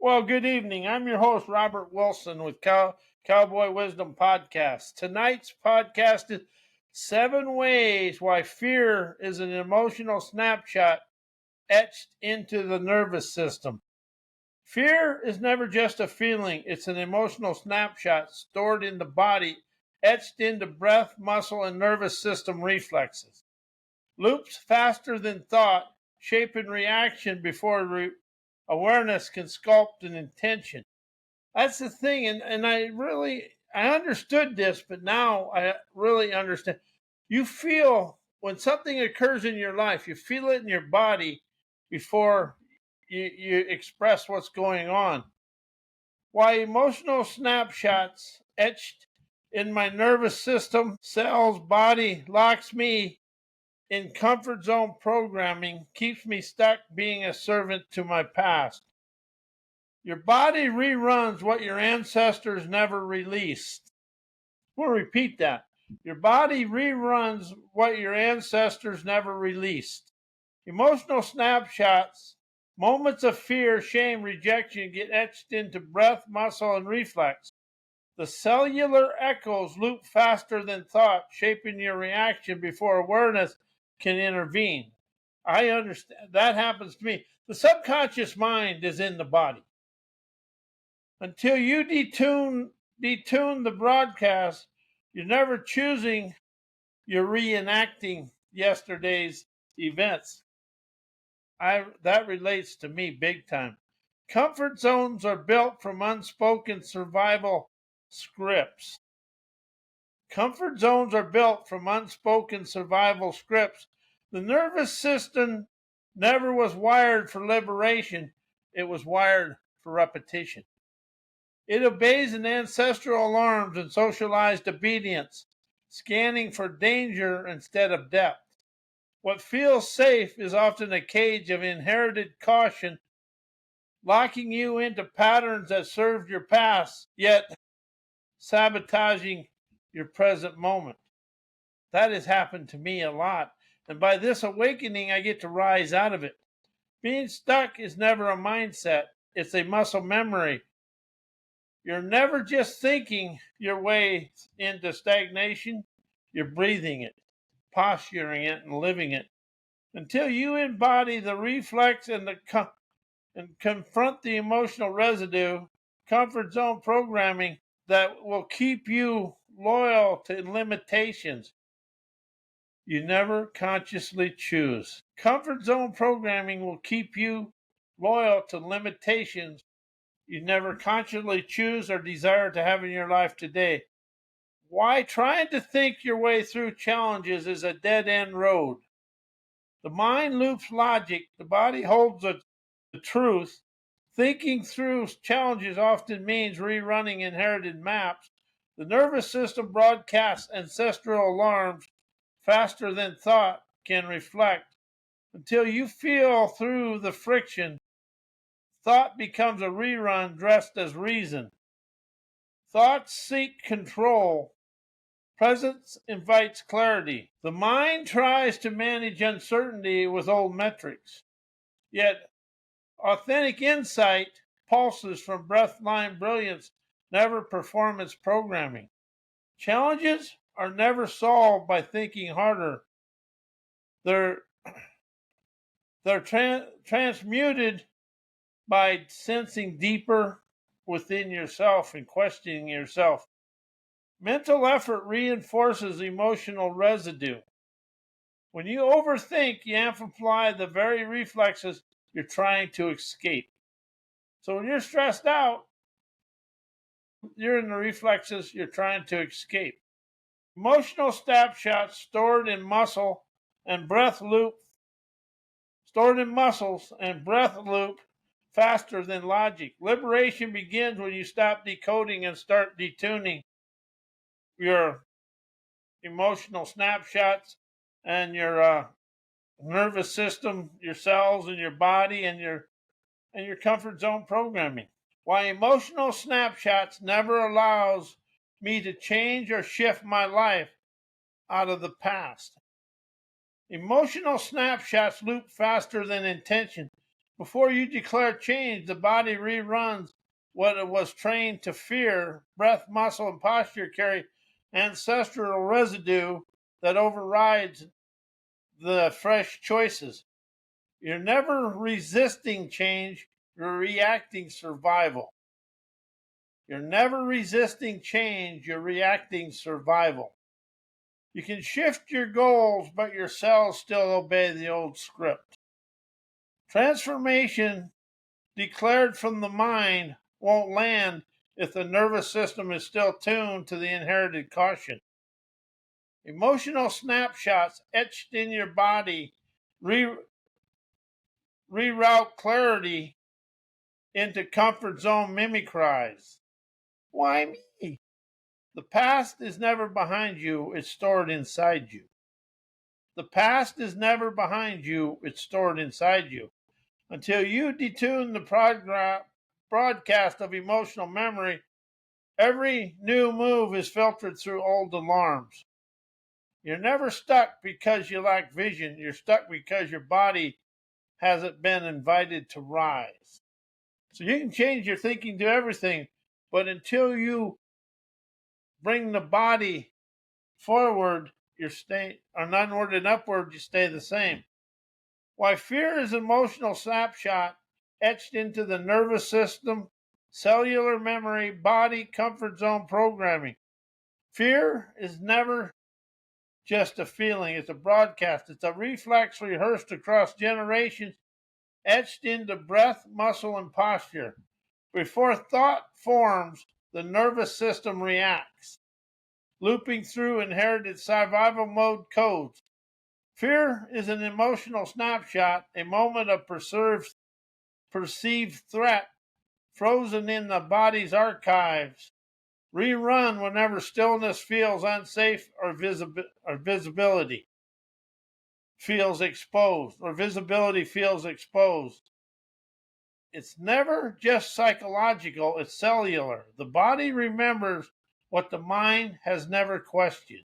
Well, good evening. I'm your host, Robert Wilson with Cowboy Wisdom Podcast. Tonight's podcast is 7 ways why fear is an emotional snapshot etched into the nervous system. Fear is never just a feeling, it's an emotional snapshot stored in the body, etched into breath, muscle, and nervous system reflexes. Loops faster than thought, shaping reaction before awareness can sculpt an intention. That's the thing, and I understood this, but now I really understand. You feel when something occurs in your life, you feel it in your body before you express what's going on. Why emotional snapshots etched in my nervous system, cells, body locks me in comfort zone programming, keeps me stuck being a servant to my past. Your body reruns what your ancestors never released. We'll repeat that. Your body reruns what your ancestors never released. Emotional snapshots, moments of fear, shame, rejection get etched into breath, muscle, and reflex. The cellular echoes loop faster than thought, shaping your reaction before awareness can intervene. I understand. That happens to me. The subconscious mind is in the body. Until you detune the broadcast, you're never choosing, you're reenacting yesterday's events. That relates to me big time. Comfort zones are built from unspoken survival scripts. Comfort zones are built from unspoken survival scripts. The nervous system never was wired for liberation, it was wired for repetition. It obeys an ancestral alarms and socialized obedience, scanning for danger instead of depth. What feels safe is often a cage of inherited caution, locking you into patterns that served your past, yet sabotaging your present moment. That has happened to me a lot, and by this awakening, I get to rise out of it. Being stuck is never a mindset, it's a muscle memory. You're never just thinking your way into stagnation, you're breathing it, posturing it, and living it. Until you embody the reflex and confront the emotional residue, comfort zone programming that will keep you loyal to limitations you never consciously choose. Comfort zone programming will keep you loyal to limitations you never consciously choose or desire to have in your life today. Why trying to think your way through challenges is a dead end road. The mind loops logic, the body holds the truth. Thinking through challenges often means rerunning inherited maps. The nervous system broadcasts ancestral alarms faster than thought can reflect. Until you feel through the friction, thought becomes a rerun dressed as reason. Thoughts seek control. Presence invites clarity. The mind tries to manage uncertainty with old metrics. Yet, authentic insight pulses from breath-line brilliance, never performance programming. Challenges are never solved by thinking harder. They're transmuted by sensing deeper within yourself and questioning yourself. Mental effort reinforces emotional residue. When you overthink, you amplify the very reflexes you're trying to escape. So when you're stressed out, you're in the reflexes you're trying to escape. Emotional snapshots stored in muscle and breath loop, stored in muscles and breath loop faster than logic. Liberation begins when you stop decoding and start detuning your emotional snapshots and your nervous system, your cells, and your body, and your comfort zone programming. Why emotional snapshots never allows me to change or shift my life out of the past. Emotional snapshots loop faster than intention. Before you declare change, the body reruns what it was trained to fear. Breath, muscle, and posture carry ancestral residue that overrides the fresh choices. You're never resisting change, you're reacting survival. You're never resisting change, you're reacting survival. You can shift your goals, but your cells still obey the old script. Transformation declared from the mind won't land if the nervous system is still tuned to the inherited caution. Emotional snapshots etched in your body reroute clarity into comfort zone mimicries. Why me? The past is never behind you, it's stored inside you. The past is never behind you, it's stored inside you. Until you detune the broadcast of emotional memory, every new move is filtered through old alarms. You're never stuck because you lack vision. You're stuck because your body hasn't been invited to rise. So you can change your thinking to everything, but until you bring the body forward, you're staying, or onward and upward, you stay the same. Why fear is an emotional snapshot etched into the nervous system, cellular memory, body, comfort zone programming. Fear is never just a feeling, it's a broadcast. It's a reflex rehearsed across generations, etched into breath, muscle, and posture. Before thought forms, the nervous system reacts, looping through inherited survival mode codes. Fear is an emotional snapshot, a moment of perceived threat, frozen in the body's archives. Rerun whenever stillness feels unsafe or visibility feels exposed, or visibility feels exposed. It's never just psychological, it's cellular. The body remembers what the mind has never questioned.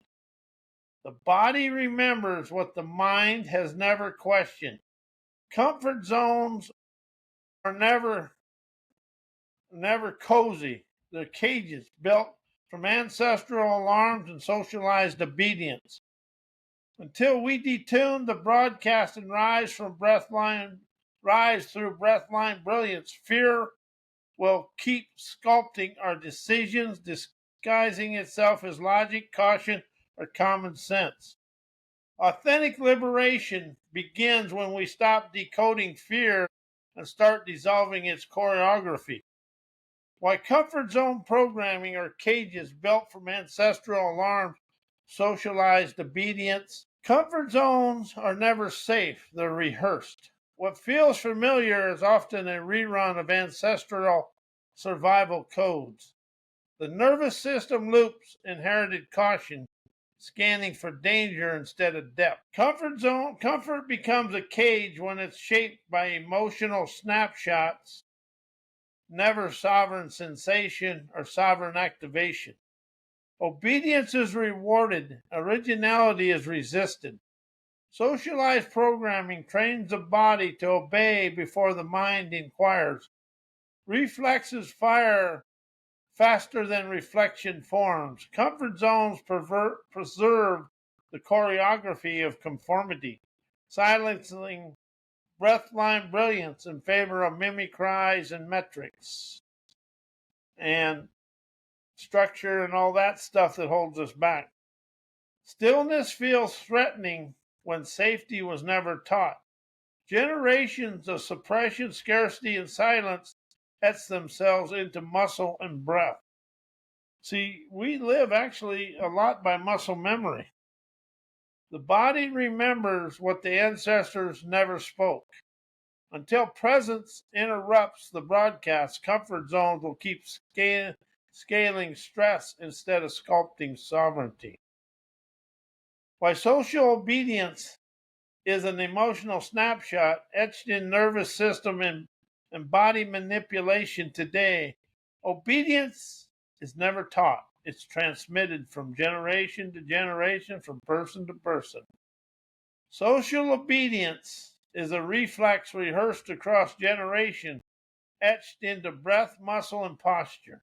The body remembers what the mind has never questioned. Comfort zones are never cozy. They're cages built from ancestral alarms and socialized obedience. Until we detune the broadcast and rise through breathline brilliance, fear will keep sculpting our decisions, disguising itself as logic, caution, or common sense. Authentic liberation begins when we stop decoding fear and start dissolving its choreography. Why comfort zone programming are cages built from ancestral alarms, socialized obedience. Comfort zones are never safe, they're rehearsed. What feels familiar is often a rerun of ancestral survival codes. The nervous system loops inherited caution, scanning for danger instead of depth. Comfort becomes a cage when it's shaped by emotional snapshots, never sovereign sensation or sovereign activation. Obedience is rewarded, originality is resisted. Socialized programming trains the body to obey before the mind inquires. Reflexes fire faster than reflection forms. Comfort zones preserve the choreography of conformity, silencing breathline brilliance in favor of mimicries and metrics and structure and all that stuff that holds us back. Stillness feels threatening when safety was never taught. Generations of suppression, scarcity, and silence etch themselves into muscle and breath. See, we live actually a lot by muscle memory. The body remembers what the ancestors never spoke. Until presence interrupts the broadcast, comfort zones will keep scaling stress instead of sculpting sovereignty. Why social obedience is an emotional snapshot etched in nervous system and body manipulation today. Obedience is never taught. It's transmitted from generation to generation, from person to person. Social obedience is a reflex rehearsed across generations, etched into breath, muscle, and posture.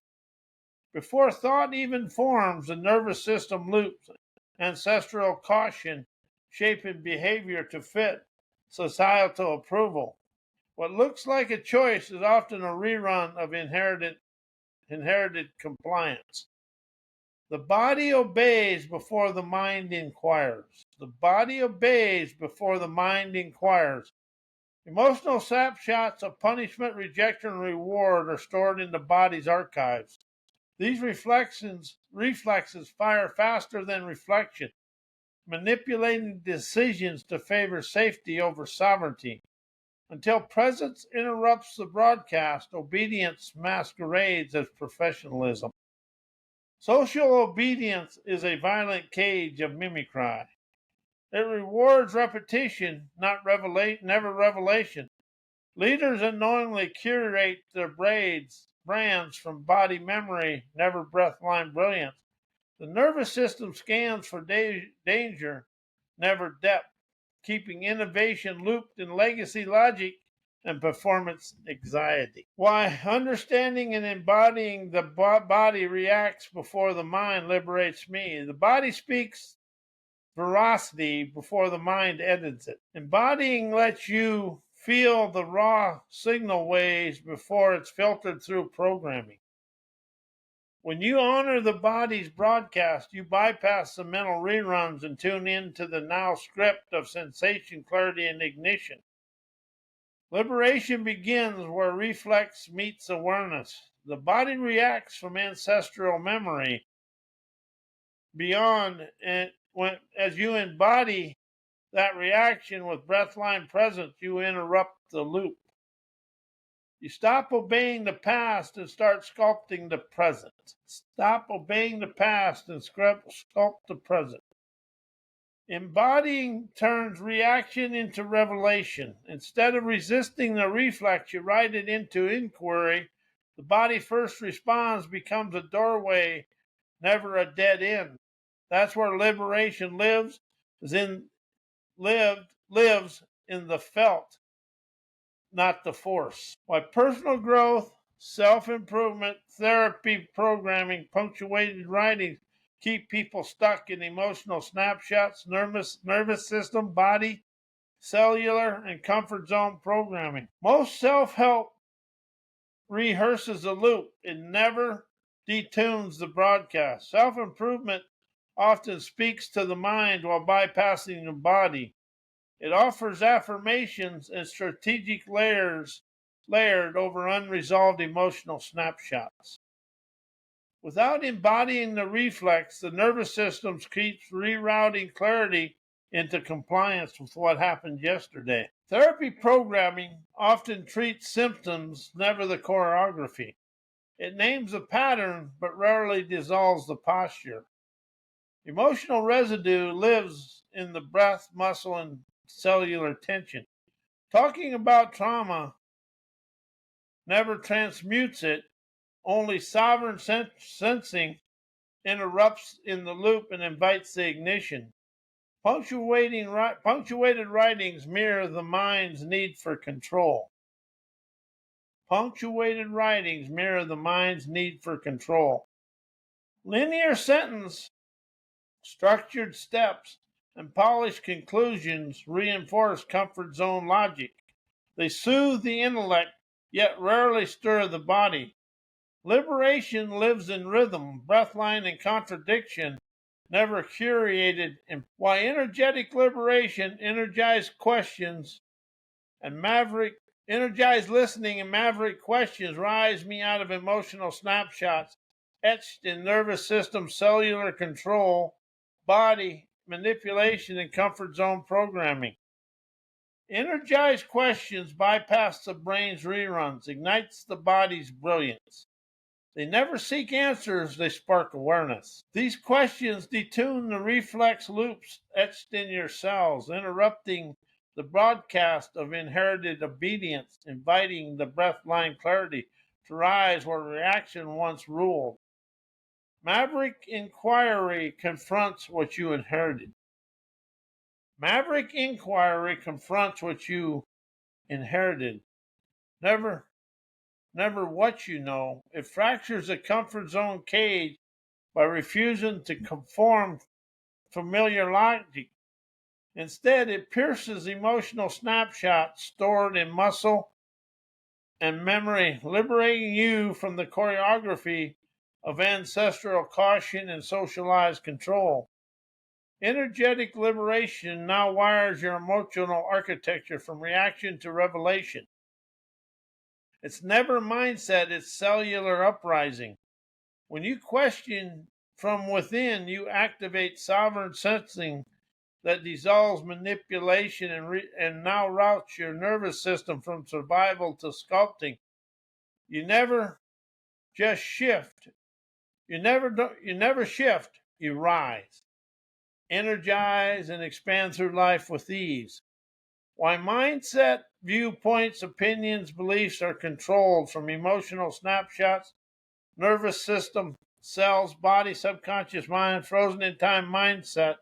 Before thought even forms, the nervous system loops ancestral caution, shaping behavior to fit societal approval. What looks like a choice is often a rerun of inherited compliance. The body obeys before the mind inquires. The body obeys before the mind inquires. Emotional snapshots of punishment, rejection, and reward are stored in the body's archives. These reflexes fire faster than reflection, manipulating decisions to favor safety over sovereignty. Until presence interrupts the broadcast, obedience masquerades as professionalism. Social obedience is a violent cage of mimicry. It rewards repetition, never revelation. Leaders unknowingly curate their brands from body memory, never breathline brilliance. The nervous system scans for danger, never depth, keeping innovation looped in legacy logic and performance anxiety. Why understanding and embodying the body reacts before the mind liberates me. The body speaks veracity before the mind edits it. Embodying lets you feel the raw signal waves before it's filtered through programming. When you honor the body's broadcast, you bypass the mental reruns and tune into the now script of sensation, clarity, and ignition. Liberation begins where reflex meets awareness. The body reacts from ancestral memory beyond, and as you embody that reaction with breathline presence, you interrupt the loop. You stop obeying the past and start sculpting the present. Stop obeying the past and sculpt the present. Embodying turns reaction into revelation. Instead of resisting the reflex, you write it into inquiry. The body first responds, becomes a doorway, never a dead end. That's where liberation lives in the felt, not the force. Why personal growth, self-improvement, therapy programming, punctuated writings keep people stuck in emotional snapshots, nervous system, body, cellular, and comfort zone programming. Most self-help rehearses a loop. It never detunes the broadcast. Self-improvement often speaks to the mind while bypassing the body. It offers affirmations and strategic layers layered over unresolved emotional snapshots. Without embodying the reflex, the nervous system keeps rerouting clarity into compliance with what happened yesterday. Therapy programming often treats symptoms, never the choreography. It names a pattern, but rarely dissolves the posture. Emotional residue lives in the breath, muscle, and cellular tension. Talking about trauma never transmutes it, only sovereign sensing interrupts in the loop and invites the ignition. Punctuated writings mirror the mind's need for control. Punctuated writings mirror the mind's need for control. Linear sentence, structured steps, and polished conclusions reinforce comfort zone logic. They soothe the intellect, yet rarely stir the body. Liberation lives in rhythm, breathline, and contradiction, never curated. Why energetic liberation, energized questions, and energized listening and maverick questions rise me out of emotional snapshots, etched in nervous system, cellular control, body manipulation, and comfort zone programming. Energized questions bypass the brain's reruns, ignites the body's brilliance. They never seek answers, they spark awareness. These questions detune the reflex loops etched in your cells, interrupting the broadcast of inherited obedience, inviting the breathline clarity to rise where reaction once ruled. Maverick inquiry confronts what you inherited. Maverick inquiry confronts what you inherited. Never what you know. It fractures the comfort zone cage by refusing to conform familiar logic. Instead, it pierces emotional snapshots stored in muscle and memory, liberating you from the choreography of ancestral caution and socialized control. Energetic liberation now wires your emotional architecture from reaction to revelation. It's never mindset, it's cellular uprising. When you question from within, you activate sovereign sensing that dissolves manipulation and now routes your nervous system from survival to sculpting. You never just shift. You never shift. You rise, energize, and expand through life with ease. Why mindset, viewpoints, opinions, beliefs are controlled from emotional snapshots, nervous system, cells, body, subconscious mind, frozen in time mindset,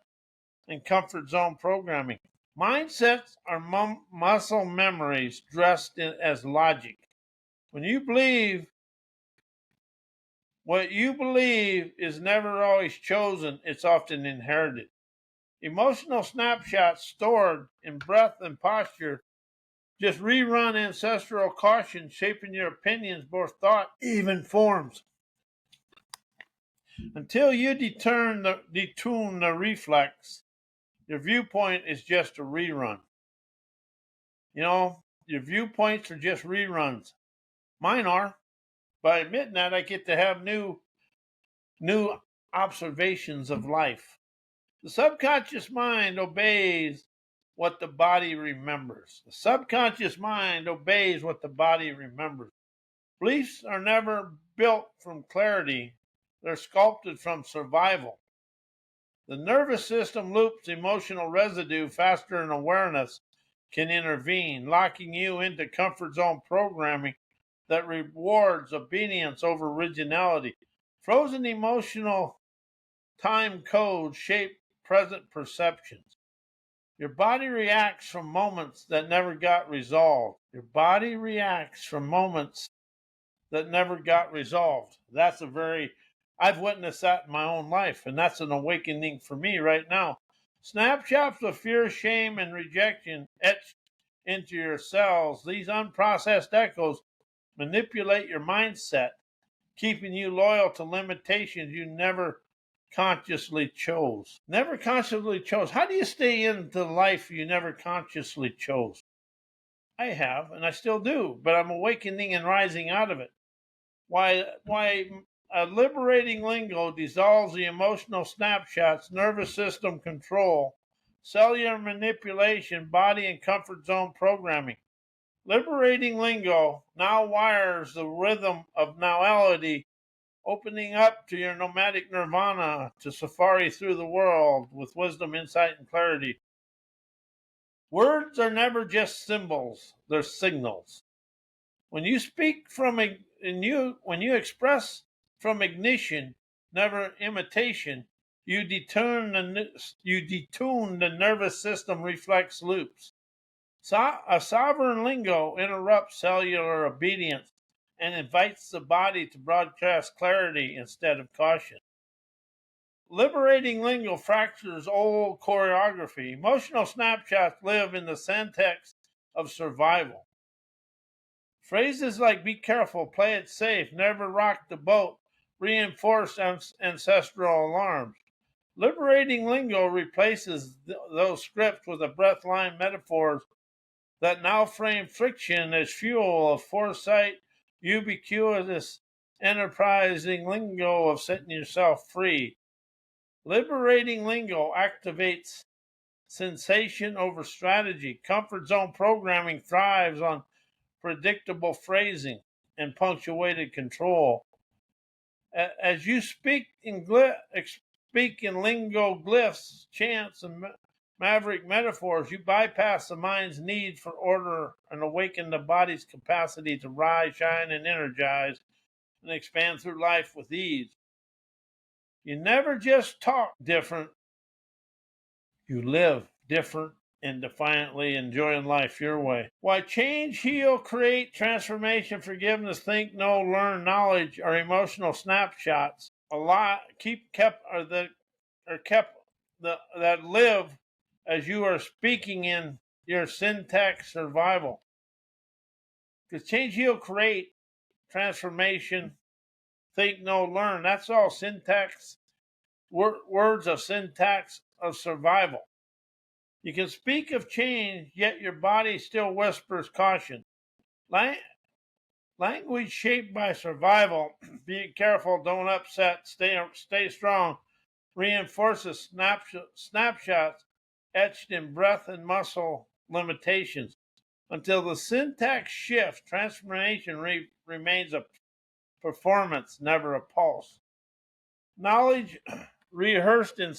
and comfort zone programming. Mindsets are muscle memories dressed as logic. When you believe what you believe is never always chosen, it's often inherited. Emotional snapshots stored in breath and posture just rerun ancestral caution, shaping your opinions, both thought, even forms. Until you detune the reflex, your viewpoint is just a rerun. You know, your viewpoints are just reruns. Mine are. By admitting that, I get to have new observations of life. The subconscious mind obeys what the body remembers. The subconscious mind obeys what the body remembers. Beliefs are never built from clarity, they're sculpted from survival. The nervous system loops emotional residue faster than awareness can intervene, locking you into comfort zone programming that rewards obedience over originality. Frozen emotional time codes shape present perceptions. Your body reacts from moments that never got resolved. Your body reacts from moments that never got resolved. I've witnessed that in my own life, and that's an awakening for me right now. Snapshots of fear, shame, and rejection etched into your cells. These unprocessed echoes manipulate your mindset, keeping you loyal to limitations you never consciously chose. Never consciously chose. How do you stay in the life you never consciously chose? I have, and I still do, but I'm awakening and rising out of it. Why a liberating lingo dissolves the emotional snapshots, nervous system control, cellular manipulation, body and comfort zone programming. Liberating lingo now wires the rhythm of nowality, opening up to your nomadic nirvana to safari through the world with wisdom, insight, and clarity. Words are never just symbols, they're signals. When you speak when you express from ignition, never imitation, you detune the nervous system reflex loops. A sovereign lingo interrupts cellular obedience and invites the body to broadcast clarity instead of caution. Liberating lingo fractures old choreography. Emotional snapshots live in the syntax of survival. Phrases like be careful, play it safe, never rock the boat reinforce ancestral alarms. Liberating lingo replaces those scripts with a breathline metaphors that now frame friction as fuel of foresight, ubiquitous, enterprising lingo of setting yourself free. Liberating lingo activates sensation over strategy. Comfort zone programming thrives on predictable phrasing and punctuated control. As you speak in lingo glyphs, chants, and maverick metaphors, you bypass the mind's need for order and awaken the body's capacity to rise, shine, and energize and expand through life with ease. You never just talk different, you live different and defiantly enjoying life your way. Why change, heal, create, transformation, forgiveness, think, know, learn, knowledge are emotional snapshots. A lot kept that live as you are speaking in your syntax survival. Because change, heal, create, transformation, think, know, learn. That's all syntax, words of syntax of survival. You can speak of change, yet your body still whispers caution. Language shaped by survival, be careful, don't upset, stay strong, reinforces snapshots etched in breath and muscle limitations. Until the syntax shift, transformation remains a performance, never a pulse. Knowledge rehearsed in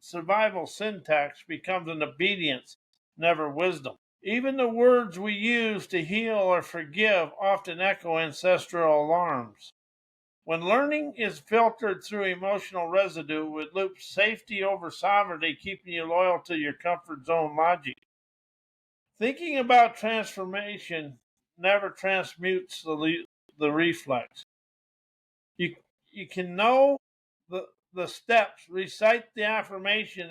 survival syntax becomes an obedience, never wisdom. Even the words we use to heal or forgive often echo ancestral alarms. When learning is filtered through emotional residue, it loops safety over sovereignty, keeping you loyal to your comfort zone logic. Thinking about transformation never transmutes the reflex. You you can know the steps, recite the affirmation,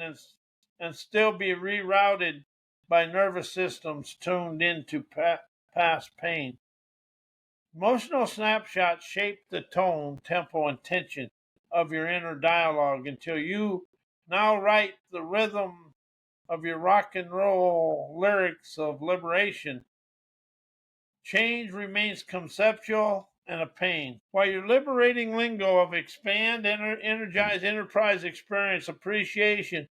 and still be rerouted by nervous systems tuned into past pain. Emotional snapshots shape the tone, tempo, and tension of your inner dialogue until you now write the rhythm of your rock and roll lyrics of liberation. Change remains conceptual and a pain. While your liberating lingo of expand, energize, enterprise, experience, appreciation,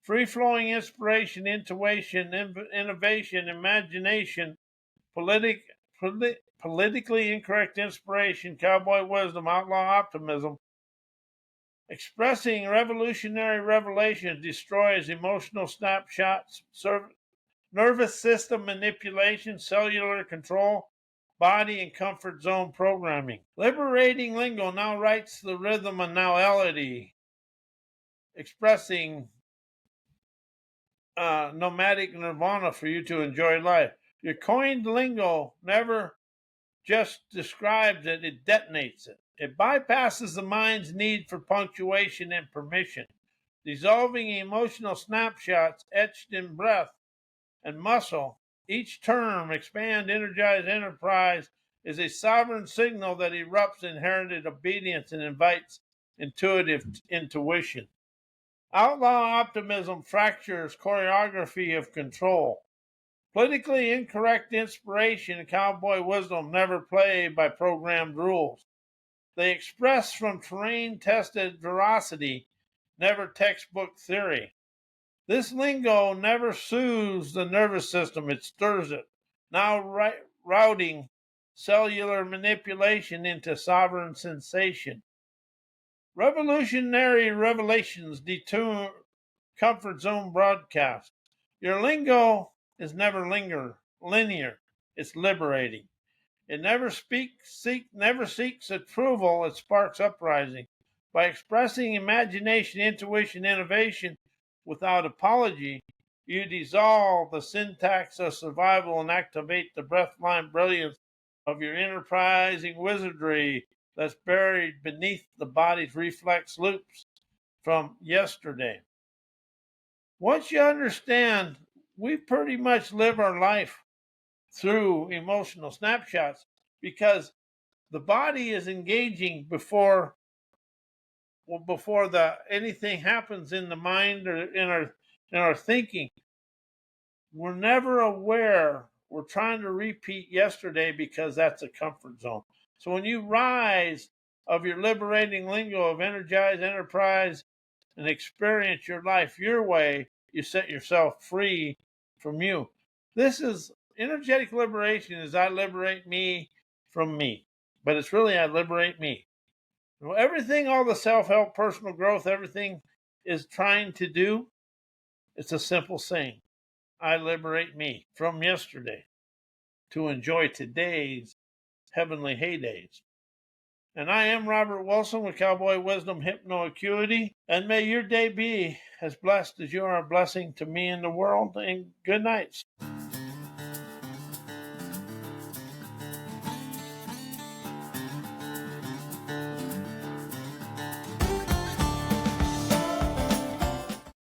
free-flowing inspiration, intuition, innovation, imagination, politically incorrect inspiration, cowboy wisdom, outlaw optimism, expressing revolutionary revelation destroys emotional snapshots, nervous system manipulation, cellular control, body and comfort zone programming. Liberating lingo now writes the rhythm and nowality, expressing nomadic nirvana for you to enjoy life. Your coined lingo never just describes it, it detonates it. It bypasses the mind's need for punctuation and permission, dissolving emotional snapshots etched in breath and muscle. Each term, expand, energize, enterprise, is a sovereign signal that erupts inherited obedience and invites intuitive intuition. Outlaw optimism fractures choreography of control. Politically incorrect inspiration and cowboy wisdom never play by programmed rules. They express from terrain tested veracity, never textbook theory. This lingo never soothes the nervous system, it stirs it, now routing cellular manipulation into sovereign sensation. Revolutionary revelations detune comfort zone broadcast. Your lingo is never linear. It's liberating. It never seeks approval. It sparks uprising. By expressing imagination, intuition, innovation without apology, you dissolve the syntax of survival and activate the breathline brilliance of your enterprising wizardry that's buried beneath the body's reflex loops from yesterday. Once you understand, we pretty much live our life through emotional snapshots because the body is engaging before the anything happens in the mind or in our thinking. We're never aware. We're trying to repeat yesterday because that's a comfort zone. So when you rise of your liberating lingo of energize, enterprise, and experience your life your way, you set yourself free from you. This is energetic liberation is I liberate me from me. But it's really I liberate me. Everything, all the self-help, personal growth, everything is trying to do, it's a simple saying. I liberate me from yesterday to enjoy today's heavenly heydays. And I am Robert Wilson with Cowboy Wisdom Hypno Acuity. And may your day be as blessed as you are a blessing to me and the world. And good night.